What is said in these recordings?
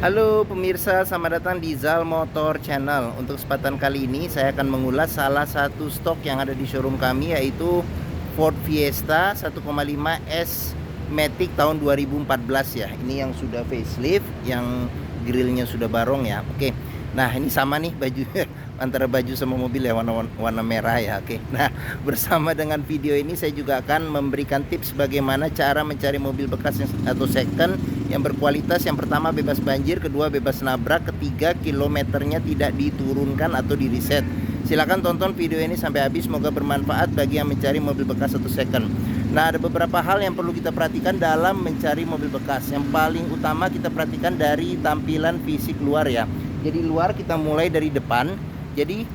Halo pemirsa, selamat datang di Zal Motor Channel. Untuk kesempatan kali ini saya akan mengulas salah satu stok yang ada di showroom kami, yaitu Ford Fiesta 1,5 S Matic tahun 2014 ya. Ini yang sudah facelift, yang grillnya sudah barong ya. Oke. Nah, ini sama nih baju antara baju sama mobil ya, warna merah ya. Oke. Nah, bersama dengan video ini saya juga akan memberikan tips bagaimana cara mencari mobil bekas atau second yang berkualitas. Yang pertama bebas banjir, kedua bebas nabrak, ketiga kilometernya tidak diturunkan atau di reset. Silahkan tonton video ini sampai habis, semoga bermanfaat bagi yang mencari mobil bekas atau second. Nah, ada beberapa hal yang perlu kita perhatikan dalam mencari mobil bekas. Yang paling utama kita perhatikan dari tampilan fisik luar ya. Jadi luar kita mulai dari depan. Jadi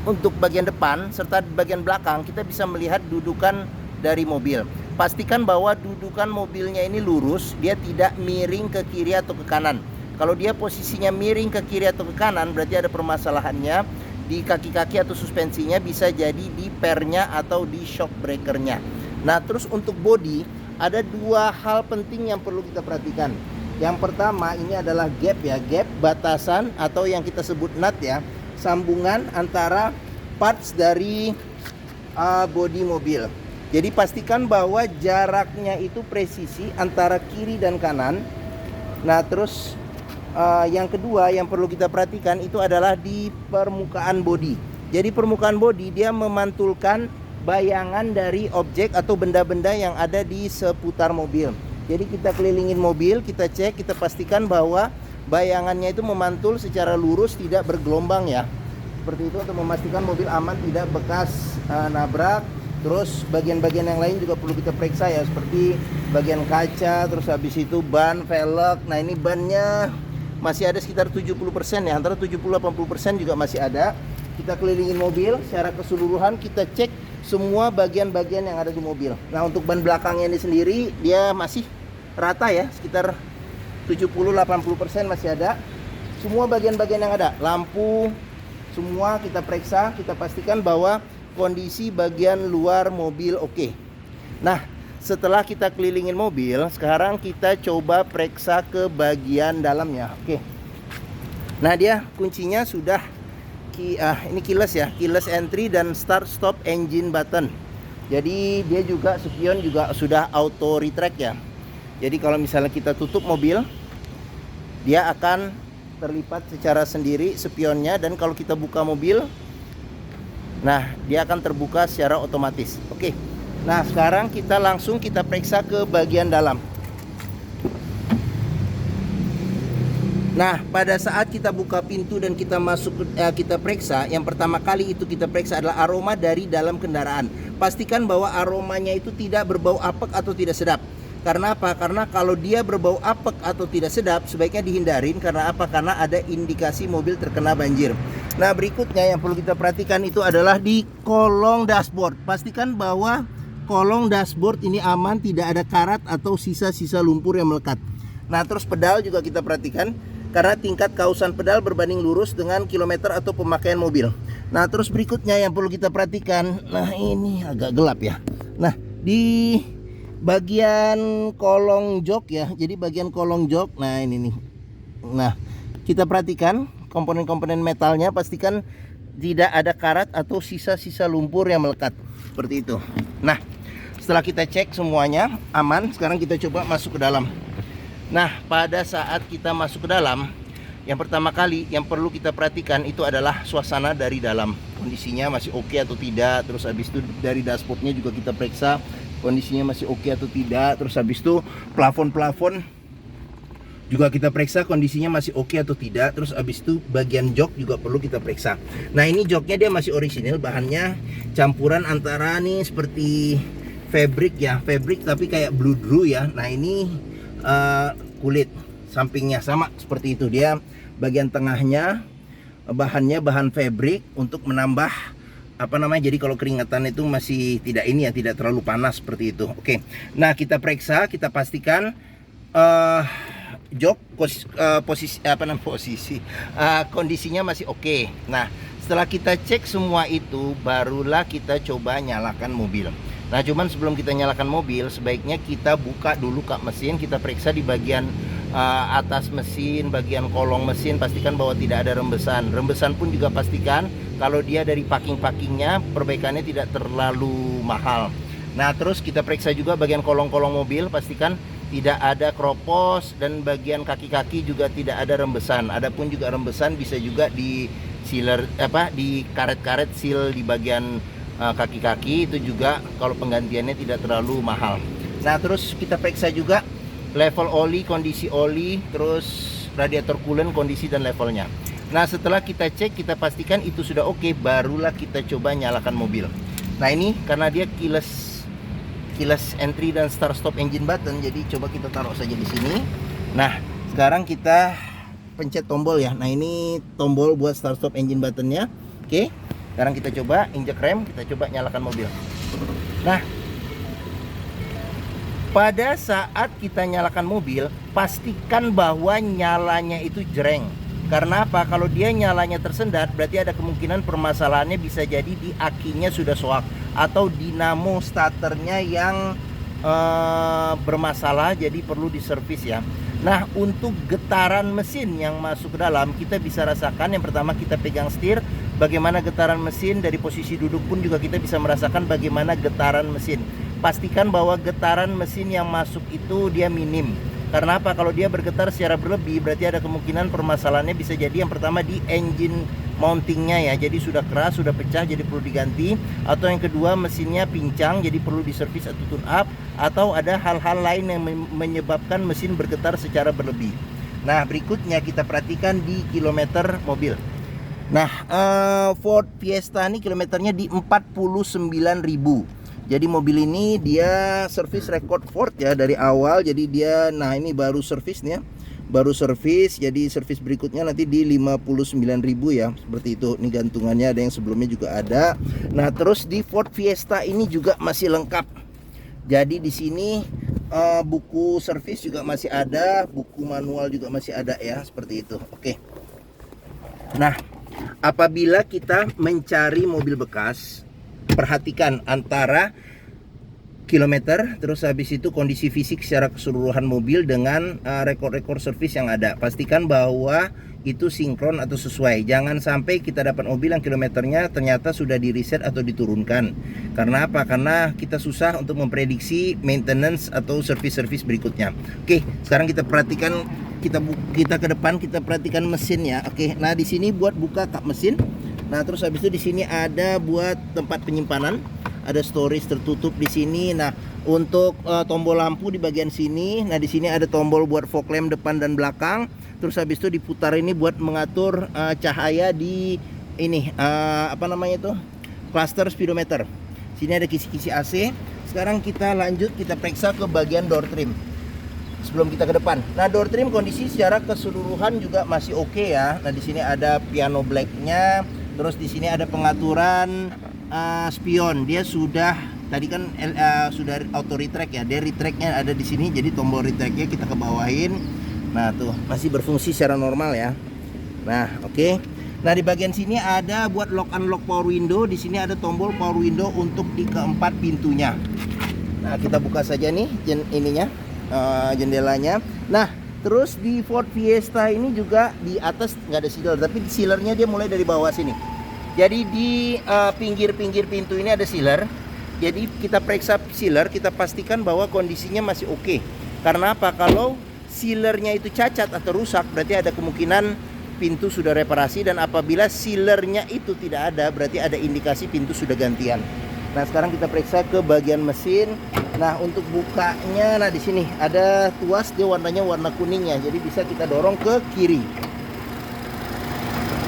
untuk bagian depan serta bagian belakang kita bisa melihat dudukan dari mobil. Pastikan bahwa dudukan mobilnya ini lurus, dia tidak miring ke kiri atau ke kanan. Kalau dia posisinya miring ke kiri atau ke kanan, berarti ada permasalahannya di kaki-kaki atau suspensinya, bisa jadi di pernya atau di shock breakernya. Nah, terus untuk bodi ada dua hal penting yang perlu kita perhatikan. Yang pertama ini adalah gap ya, gap batasan atau yang kita sebut nut ya, sambungan antara parts dari bodi mobil. Jadi pastikan bahwa jaraknya itu presisi antara kiri dan kanan. Nah, terus yang kedua yang perlu kita perhatikan itu adalah di permukaan bodi. Jadi permukaan bodi dia memantulkan bayangan dari objek atau benda-benda yang ada di seputar mobil. Jadi kita kelilingin mobil, kita cek, kita pastikan bahwa bayangannya itu memantul secara lurus, tidak bergelombang ya. Seperti itu untuk memastikan mobil aman, tidak bekas nabrak. Terus bagian-bagian yang lain juga perlu kita periksa ya, seperti bagian kaca, terus habis itu ban, velg. Nah, ini bannya masih ada sekitar 70% ya, antara 70-80% juga masih ada. Kita kelilingin mobil secara keseluruhan, kita cek semua bagian-bagian yang ada di mobil. Nah, untuk ban belakangnya ini sendiri dia masih rata ya, sekitar 70-80% masih ada. Semua bagian-bagian yang ada, lampu, semua kita periksa, kita pastikan bahwa kondisi bagian luar mobil oke. Nah, setelah kita kelilingin mobil, sekarang kita coba periksa ke bagian dalamnya. Oke. Nah, dia kuncinya sudah ini keyless ya, keyless entry dan start stop engine button. Jadi dia juga spion juga sudah auto retract ya. Jadi kalau misalnya kita tutup mobil, dia akan terlipat secara sendiri spionnya, dan kalau kita buka mobil, nah dia akan terbuka secara otomatis. Oke. Nah, sekarang kita langsung kita periksa ke bagian dalam. Nah, pada saat kita buka pintu dan kita masuk, kita periksa, yang pertama kali itu kita periksa adalah aroma dari dalam kendaraan. Pastikan bahwa aromanya itu tidak berbau apek atau tidak sedap. Karena apa? Karena kalau dia berbau apek atau tidak sedap, sebaiknya dihindarin. Karena apa? Karena ada indikasi mobil terkena banjir. Nah, berikutnya yang perlu kita perhatikan itu adalah di kolong dashboard. Pastikan bahwa kolong dashboard ini aman, tidak ada karat atau sisa-sisa lumpur yang melekat. Nah, terus pedal juga kita perhatikan, karena tingkat kausan pedal berbanding lurus dengan kilometer atau pemakaian mobil. Nah, terus berikutnya yang perlu kita perhatikan, nah ini agak gelap ya. Nah, di bagian kolong jok ya, jadi bagian kolong jok, nah ini nih. Nah, kita perhatikan komponen-komponen metalnya, pastikan tidak ada karat atau sisa-sisa lumpur yang melekat. Seperti itu. Nah, setelah kita cek semuanya aman, sekarang kita coba masuk ke dalam. Nah, pada saat kita masuk ke dalam, yang pertama kali yang perlu kita perhatikan itu adalah suasana dari dalam. Kondisinya masih oke atau tidak. Terus habis itu dari dashboardnya juga kita periksa kondisinya masih oke atau tidak. Terus habis itu plafon-plafon juga kita periksa kondisinya masih oke atau tidak. Terus habis itu bagian jok juga perlu kita periksa. Nah, ini joknya dia masih orisinil, bahannya campuran antara nih seperti fabric ya, fabric tapi kayak bludru ya. Nah, ini kulit sampingnya sama seperti itu, dia bagian tengahnya bahannya bahan fabric untuk menambah apa namanya, jadi kalau keringatan itu masih tidak ini ya, tidak terlalu panas seperti itu. Oke. Nah, kita periksa, kita pastikan jok posisi kondisinya masih oke. Nah, setelah kita cek semua itu, barulah kita coba nyalakan mobil. Nah, cuman sebelum kita nyalakan mobil, sebaiknya kita buka dulu kap mesin, kita periksa di bagian atas mesin, bagian kolong mesin, pastikan bahwa tidak ada rembesan. Rembesan pun juga pastikan kalau dia dari packing-packingnya, perbaikannya tidak terlalu mahal. Nah, terus kita periksa juga bagian kolong-kolong mobil, pastikan tidak ada kropos, dan bagian kaki-kaki juga tidak ada rembesan. Adapun juga rembesan bisa juga di sealer, di karet-karet seal di bagian kaki-kaki, itu juga kalau penggantiannya tidak terlalu mahal. Nah, terus kita periksa juga level oli, kondisi oli, terus radiator coolant, kondisi dan levelnya. Nah, setelah kita cek, kita pastikan itu sudah oke, barulah kita coba nyalakan mobil. Nah, ini karena dia keyless entry dan start stop engine button, jadi coba kita taruh saja di sini. Nah, sekarang kita pencet tombol ya. Nah, ini tombol buat start stop engine buttonnya. Oke, sekarang kita coba injek rem, kita coba nyalakan mobil. Nah, pada saat kita nyalakan mobil, pastikan bahwa nyalanya itu jreng. Karena apa? Kalau dia nyalanya tersendat, berarti ada kemungkinan permasalahannya bisa jadi di akinya sudah soak, atau dinamo starternya yang bermasalah, jadi perlu diservis ya. Nah, untuk getaran mesin yang masuk ke dalam, kita bisa rasakan. Yang pertama, kita pegang setir, bagaimana getaran mesin. Dari posisi duduk pun juga kita bisa merasakan bagaimana getaran mesin. Pastikan bahwa getaran mesin yang masuk itu dia minim. Karena apa? Kalau dia bergetar secara berlebih, berarti ada kemungkinan permasalahannya bisa jadi yang pertama di engine mountingnya ya, jadi sudah keras, sudah pecah, jadi perlu diganti. Atau yang kedua, mesinnya pincang, jadi perlu diservis atau tune up. Atau ada hal-hal lain yang menyebabkan mesin bergetar secara berlebih. Nah, berikutnya kita perhatikan di kilometer mobil. Nah, Ford Fiesta ini kilometernya di 49.000. Jadi mobil ini dia service record Ford ya dari awal. Jadi dia, nah ini baru servis nih ya, baru servis. Jadi servis berikutnya nanti di 59.000 ya, seperti itu. Ini gantungannya ada yang sebelumnya juga ada. Nah, terus di Ford Fiesta ini juga masih lengkap. Jadi di sini buku servis juga masih ada, buku manual juga masih ada ya, seperti itu. Oke. Nah, apabila kita mencari mobil bekas, perhatikan antara kilometer, terus habis itu kondisi fisik secara keseluruhan mobil dengan rekor-rekor servis yang ada. Pastikan bahwa itu sinkron atau sesuai. Jangan sampai kita dapat mobil yang kilometernya ternyata sudah di reset atau diturunkan. Karena apa? Karena kita susah untuk memprediksi maintenance atau servis-servis berikutnya. Oke, sekarang kita perhatikan, kita ke depan, kita perhatikan mesinnya. Oke, nah di sini buat buka kap mesin. Nah, terus habis itu di sini ada buat tempat penyimpanan, ada storage tertutup di sini. Nah, untuk tombol lampu di bagian sini. Nah, di sini ada tombol buat fog lamp depan dan belakang. Terus habis itu diputar ini buat mengatur cahaya di ini apa namanya itu? Cluster speedometer. Sini ada kisi-kisi AC. Sekarang kita lanjut, kita periksa ke bagian door trim. Sebelum kita ke depan. Nah, door trim kondisi secara keseluruhan juga masih oke ya. Nah, di sini ada piano black-nya. Terus di sini ada pengaturan spion. Dia sudah tadi kan sudah auto retract ya. Dia retract-nya ada di sini. Jadi tombol retract-nya kita ke bawahin. Nah, tuh masih berfungsi secara normal ya. Nah, oke. Nah, di bagian sini ada buat lock unlock power window. Di sini ada tombol power window untuk di keempat pintunya. Nah, kita buka saja nih jendelanya. Nah, terus di Ford Fiesta ini juga di atas nggak ada sealer, tapi sealernya dia mulai dari bawah sini. Jadi di pinggir-pinggir pintu ini ada sealer. Jadi kita periksa sealer, kita pastikan bahwa kondisinya masih oke. Karena apa? Kalau sealernya itu cacat atau rusak, berarti ada kemungkinan pintu sudah reparasi. Dan apabila sealernya itu tidak ada, berarti ada indikasi pintu sudah gantian. Nah, sekarang kita periksa ke bagian mesin. Nah, untuk bukanya, nah di sini ada tuas, dia warnanya warna kuningnya, jadi bisa kita dorong ke kiri.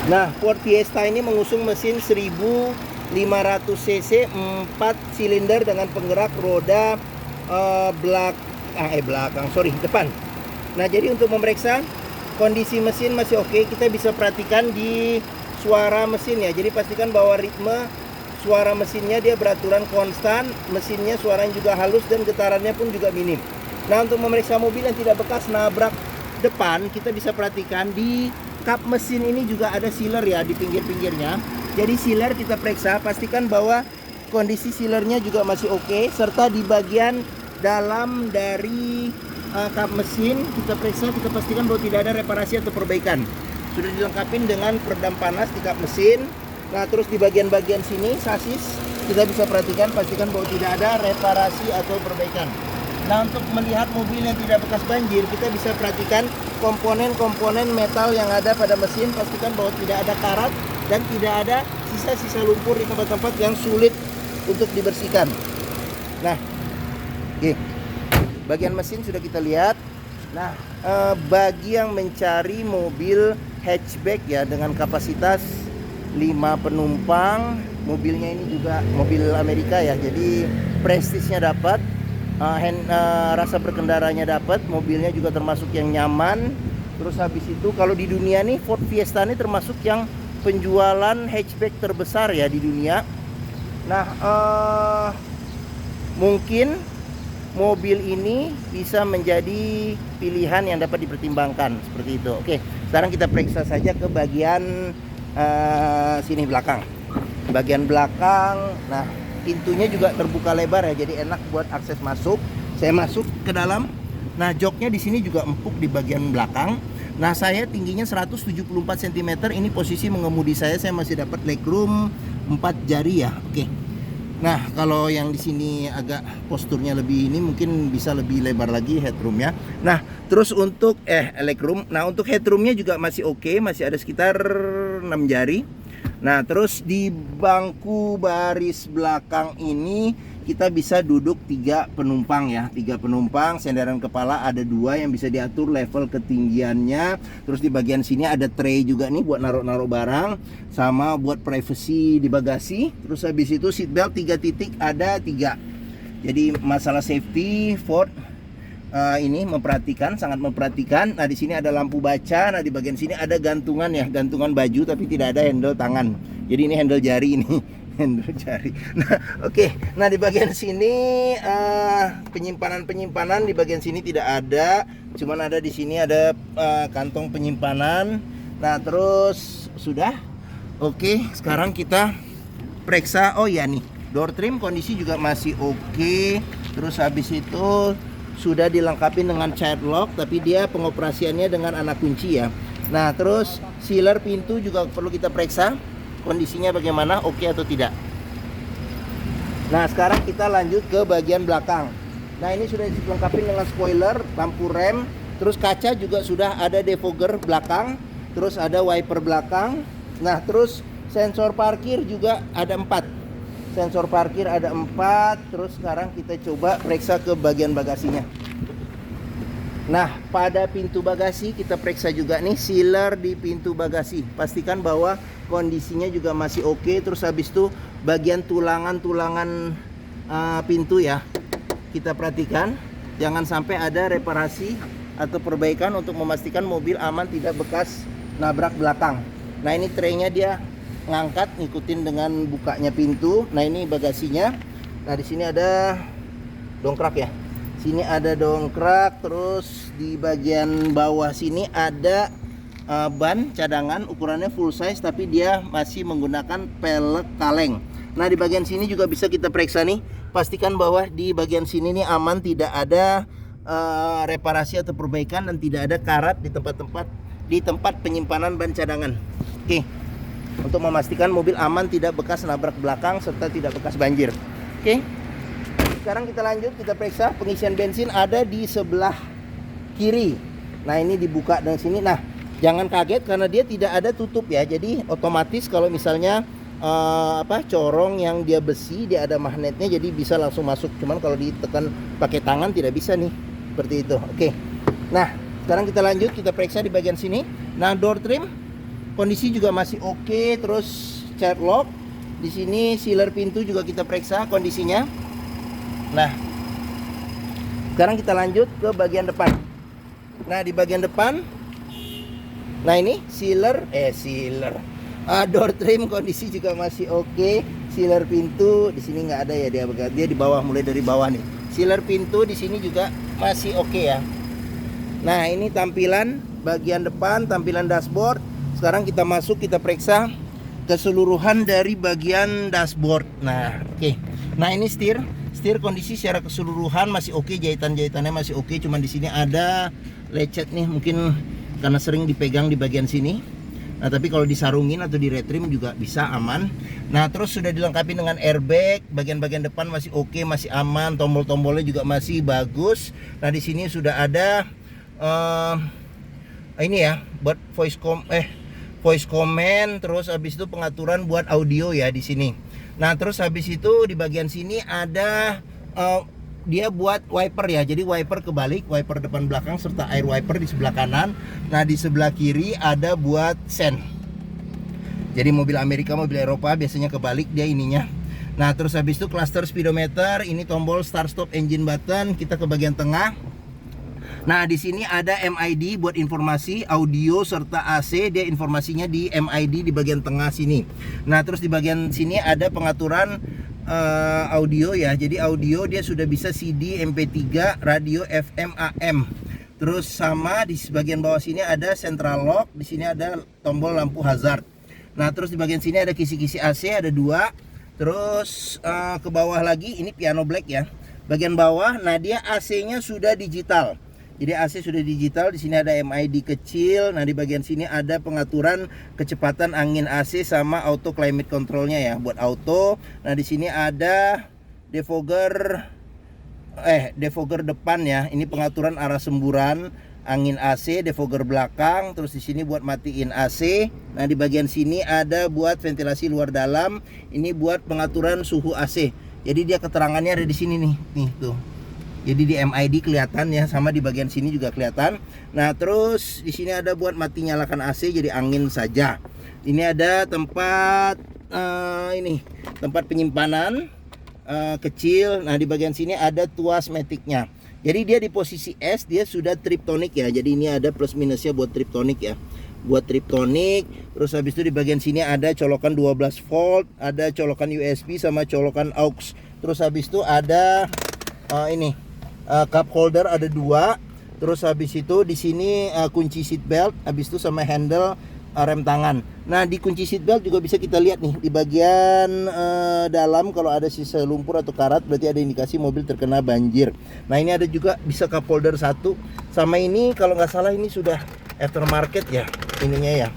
Nah, Ford Fiesta ini mengusung mesin 1500 cc 4 silinder dengan penggerak roda depan. Nah, jadi untuk memeriksa kondisi mesin masih oke, kita bisa perhatikan di suara mesin ya. Jadi pastikan bahwa ritme suara mesinnya dia beraturan konstan, mesinnya suaranya juga halus dan getarannya pun juga minim. Nah, untuk memeriksa mobil yang tidak bekas nabrak depan, kita bisa perhatikan di kap mesin ini juga ada sealer ya di pinggir-pinggirnya. Jadi sealer kita periksa, pastikan bahwa kondisi sealernya juga masih oke, serta di bagian dalam dari kap mesin kita periksa, kita pastikan bahwa tidak ada reparasi atau perbaikan. Sudah dilengkapi dengan peredam panas di kap mesin. Nah, terus di bagian-bagian sini sasis kita bisa perhatikan, pastikan bahwa tidak ada reparasi atau perbaikan. Nah, untuk melihat mobil yang tidak bekas banjir, kita bisa perhatikan komponen-komponen metal yang ada pada mesin, pastikan bahwa tidak ada karat dan tidak ada sisa-sisa lumpur di tempat-tempat yang sulit untuk dibersihkan. Nah, oke. Bagian mesin sudah kita lihat. Nah, bagi yang mencari mobil hatchback ya dengan kapasitas 5 penumpang, mobilnya ini juga mobil Amerika ya, jadi prestisnya dapat, rasa berkendaranya dapat, mobilnya juga termasuk yang nyaman. Terus habis itu kalau di dunia nih Ford Fiesta ini termasuk yang penjualan hatchback terbesar ya di dunia. Nah, mungkin mobil ini bisa menjadi pilihan yang dapat dipertimbangkan seperti itu. Oke, sekarang kita periksa saja ke bagian sini belakang. Bagian belakang, nah pintunya juga terbuka lebar ya, jadi enak buat akses masuk. Saya masuk ke dalam. Nah, joknya di sini juga empuk di bagian belakang. Nah, saya tingginya 174 cm. Ini posisi mengemudi saya masih dapat legroom 4 jari ya. Oke. Nah, kalau yang di sini agak posturnya lebih ini mungkin bisa lebih lebar lagi headroomnya. Nah, terus untuk legroom. Nah, untuk headroomnya juga masih oke, masih ada sekitar 6 jari. Nah, terus di bangku baris belakang ini kita bisa duduk 3 penumpang ya, 3 penumpang. Sandaran kepala ada 2 yang bisa diatur level ketinggiannya. Terus di bagian sini ada tray juga nih buat naruh-naruh barang, sama buat privacy di bagasi. Terus habis itu seatbelt 3 titik ada 3. Jadi masalah safety Ford ini sangat memperhatikan. Nah, di sini ada lampu baca. Nah, di bagian sini ada gantungan ya, gantungan baju tapi tidak ada handle tangan. Jadi ini handle jari ini. Handle jari. Nah, oke. Nah, di bagian sini penyimpanan di bagian sini tidak ada. Cuman ada di sini ada kantong penyimpanan. Nah, terus sudah. Oke, sekarang kita periksa. Oh ya nih, door trim kondisi juga masih oke. Terus habis itu sudah dilengkapi dengan child lock, tapi dia pengoperasiannya dengan anak kunci ya. Nah, terus sealer pintu juga perlu kita periksa kondisinya bagaimana, oke atau tidak. Nah, sekarang kita lanjut ke bagian belakang. Nah, ini sudah dilengkapi dengan spoiler, lampu rem, terus kaca juga sudah ada defogger belakang, terus ada wiper belakang. Nah, terus sensor parkir juga ada 4. Sensor parkir ada 4. Terus sekarang kita coba periksa ke bagian bagasinya. Nah, pada pintu bagasi kita periksa juga nih sealer di pintu bagasi. Pastikan bahwa kondisinya juga masih oke. Terus habis itu bagian tulangan-tulangan pintu ya, kita perhatikan jangan sampai ada reparasi atau perbaikan untuk memastikan mobil aman tidak bekas nabrak belakang. Nah, ini traynya dia ngangkat ngikutin dengan bukanya pintu. Nah, ini bagasinya. Nah, di sini ada dongkrak ya. Sini ada dongkrak, terus di bagian bawah sini ada ban cadangan, ukurannya full size tapi dia masih menggunakan pelek kaleng. Nah, di bagian sini juga bisa kita periksa nih. Pastikan bahwa di bagian sini nih aman, tidak ada reparasi atau perbaikan dan tidak ada karat di tempat penyimpanan ban cadangan. Oke. Untuk memastikan mobil aman tidak bekas nabrak belakang serta tidak bekas banjir. Oke. Sekarang kita lanjut, kita periksa pengisian bensin ada di sebelah kiri. Nah, ini dibuka dari sini. Nah, jangan kaget karena dia tidak ada tutup ya. Jadi otomatis kalau misalnya corong yang dia besi, dia ada magnetnya, jadi bisa langsung masuk. Cuman kalau ditekan pakai tangan tidak bisa nih. Seperti itu. Oke. Nah, sekarang kita lanjut, kita periksa di bagian sini. Nah, door trim kondisi juga masih oke. Terus child lock. Di sini sealer pintu juga kita periksa kondisinya. Nah, sekarang kita lanjut ke bagian depan. Nah, di bagian depan, nah ini door trim kondisi juga masih oke. Sealer pintu di sini nggak ada ya, dia di bawah, mulai dari bawah nih. Sealer pintu di sini juga masih oke ya. Nah, ini tampilan bagian depan, tampilan dashboard. Sekarang kita masuk, kita periksa keseluruhan dari bagian dashboard. Nah, oke. Nah, ini setir setir kondisi secara keseluruhan masih oke, jahitan-jahitannya masih oke, cuman di sini ada lecet nih, mungkin karena sering dipegang di bagian sini. Nah, tapi kalau disarungin atau di retrim juga bisa aman. Nah, terus sudah dilengkapi dengan airbag, bagian-bagian depan masih oke, masih aman, tombol-tombolnya juga masih bagus. Nah, di sini sudah ada ini ya, buat voice command, terus habis itu pengaturan buat audio ya di sini. Nah, terus habis itu di bagian sini ada dia buat wiper ya. Jadi wiper kebalik, wiper depan belakang serta air wiper di sebelah kanan. Nah, di sebelah kiri ada buat sen. Jadi mobil Amerika, mobil Eropa biasanya kebalik dia ininya. Nah, terus habis itu cluster speedometer, ini tombol start stop engine button. Kita ke bagian tengah. Nah, di sini ada MID buat informasi audio serta AC, dia informasinya di MID di bagian tengah sini. Nah, terus di bagian sini ada pengaturan audio ya. Jadi audio dia sudah bisa CD, MP3, radio FM, AM. Terus sama di bagian bawah sini ada central lock, di sini ada tombol lampu hazard. Nah, terus di bagian sini ada kisi-kisi AC, ada 2. Terus ke bawah lagi ini piano black ya. Bagian bawah, nah dia AC-nya sudah digital. Jadi AC sudah digital, di sini ada MID kecil. Nah, di bagian sini ada pengaturan kecepatan angin AC sama auto climate controlnya ya, buat auto. Nah, di sini ada defogger depan ya. Ini pengaturan arah semburan angin AC, defogger belakang. Terus di sini buat matiin AC. Nah, di bagian sini ada buat ventilasi luar dalam. Ini buat pengaturan suhu AC. Jadi dia keterangannya ada di sini nih tuh. Jadi di MID kelihatan ya, sama di bagian sini juga kelihatan. Nah, terus di sini ada buat mati nyalakan AC, jadi angin saja. Ini ada tempat tempat penyimpanan kecil. Nah, di bagian sini ada tuas maticnya. Jadi dia di posisi S, dia sudah triptonic ya. Jadi ini ada plus minusnya buat triptonic ya. Buat triptonic. Terus habis itu di bagian sini ada colokan 12 volt, ada colokan USB sama colokan aux. Terus habis itu ada cup holder ada 2. Terus habis itu di sini kunci seat belt, habis itu sama handle rem tangan. Nah, di kunci seat belt juga bisa kita lihat nih di bagian dalam kalau ada sisa lumpur atau karat berarti ada indikasi mobil terkena banjir. Nah, ini ada juga bisa cup holder 1. Sama ini kalau nggak salah ini sudah aftermarket ya ininya ya.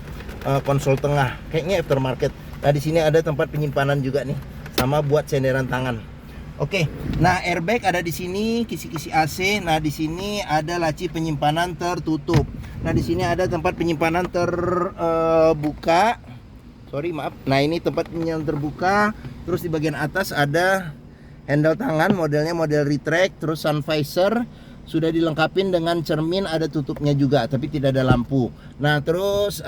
Konsol tengah kayaknya aftermarket. Nah, di sini ada tempat penyimpanan juga nih sama buat senderan tangan. Oke, nah airbag ada di sini, kisi-kisi AC. Nah, di sini ada laci penyimpanan tertutup. Nah, di sini ada tempat penyimpanan terbuka. Nah, ini tempat penyimpanan terbuka. Terus di bagian atas ada handle tangan, modelnya model retract. Terus sun visor sudah dilengkapi dengan cermin, ada tutupnya juga, tapi tidak ada lampu. Nah, terus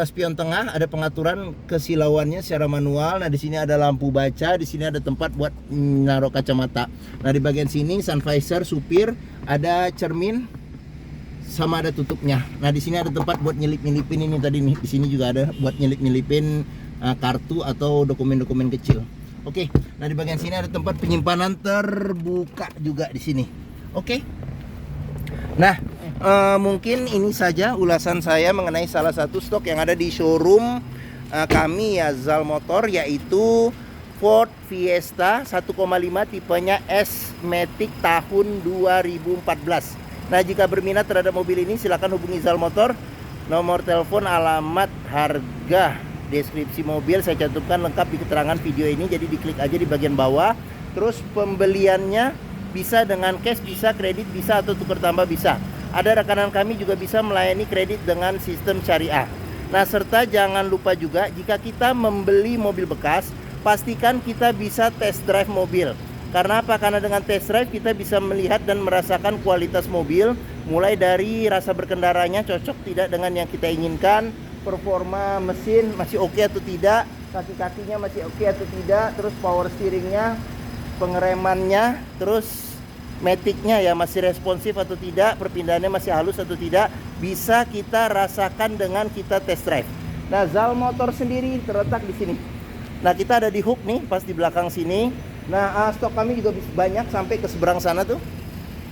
spion tengah ada pengaturan kesilauannya secara manual. Nah, di sini ada lampu baca, di sini ada tempat buat naruh kacamata. Nah, di bagian sini sun visor supir, ada cermin sama ada tutupnya. Nah, di sini ada tempat buat nyelip-nyelipin ini tadi nih. Di sini juga ada buat nyelip-nyelipin kartu atau dokumen-dokumen kecil. Oke. Nah, di bagian sini ada tempat penyimpanan terbuka juga di sini. Oke. Nah, mungkin ini saja ulasan saya mengenai salah satu stok yang ada di showroom kami ya, Zal Motor, yaitu Ford Fiesta 1,5 tipenya S-Matic tahun 2014. Nah, jika berminat terhadap mobil ini silakan hubungi Zal Motor. Nomor telepon, alamat, harga, deskripsi mobil saya cantumkan lengkap di keterangan video ini. Jadi diklik aja di bagian bawah. Terus pembeliannya bisa dengan cash, bisa kredit, bisa atau tukar tambah bisa. Ada rekanan kami juga bisa melayani kredit dengan sistem syariah. Nah, serta jangan lupa juga jika kita membeli mobil bekas, pastikan kita bisa test drive mobil. Karena apa? Karena dengan test drive kita bisa melihat dan merasakan kualitas mobil, mulai dari rasa berkendaranya cocok tidak dengan yang kita inginkan, performa mesin masih oke atau tidak, kaki-kakinya masih oke atau tidak, terus power steeringnya, pengeremannya, terus maticnya ya masih responsif atau tidak, perpindahannya masih halus atau tidak, bisa kita rasakan dengan kita test drive. Nah, Zal Motor sendiri terletak di sini. Nah, kita ada di hook nih, pas di belakang sini. Nah, stok kami juga banyak sampai ke seberang sana tuh.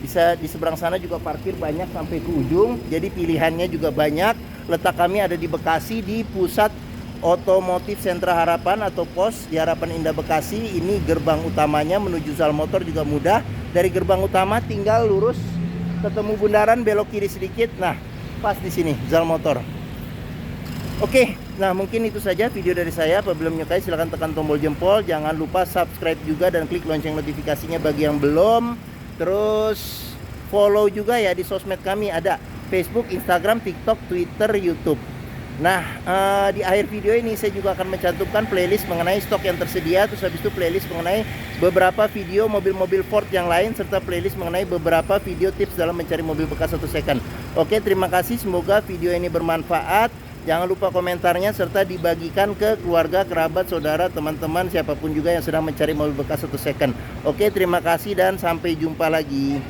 Bisa di seberang sana juga parkir banyak sampai ke ujung. Jadi pilihannya juga banyak. Letak kami ada di Bekasi di pusat Otomotif Sentra Harapan atau POS di Harapan Indah Bekasi. Ini gerbang utamanya, menuju Zal Motor juga mudah. Dari gerbang utama tinggal lurus, ketemu bundaran, belok kiri sedikit. Nah, pas di sini Zal Motor. Oke, nah mungkin itu saja video dari saya. Apabila menyukai silahkan tekan tombol jempol. Jangan lupa subscribe juga dan klik lonceng notifikasinya bagi yang belum. Terus follow juga ya di sosmed kami, ada Facebook, Instagram, TikTok, Twitter, YouTube. Nah, di akhir video ini saya juga akan mencantumkan playlist mengenai stok yang tersedia. Terus habis itu playlist mengenai beberapa video mobil-mobil Ford yang lain, serta playlist mengenai beberapa video tips dalam mencari mobil bekas 1 second. Oke, terima kasih, semoga video ini bermanfaat. Jangan lupa komentarnya serta dibagikan ke keluarga, kerabat, saudara, teman-teman, siapapun juga yang sedang mencari mobil bekas 1 second. Oke, terima kasih dan sampai jumpa lagi.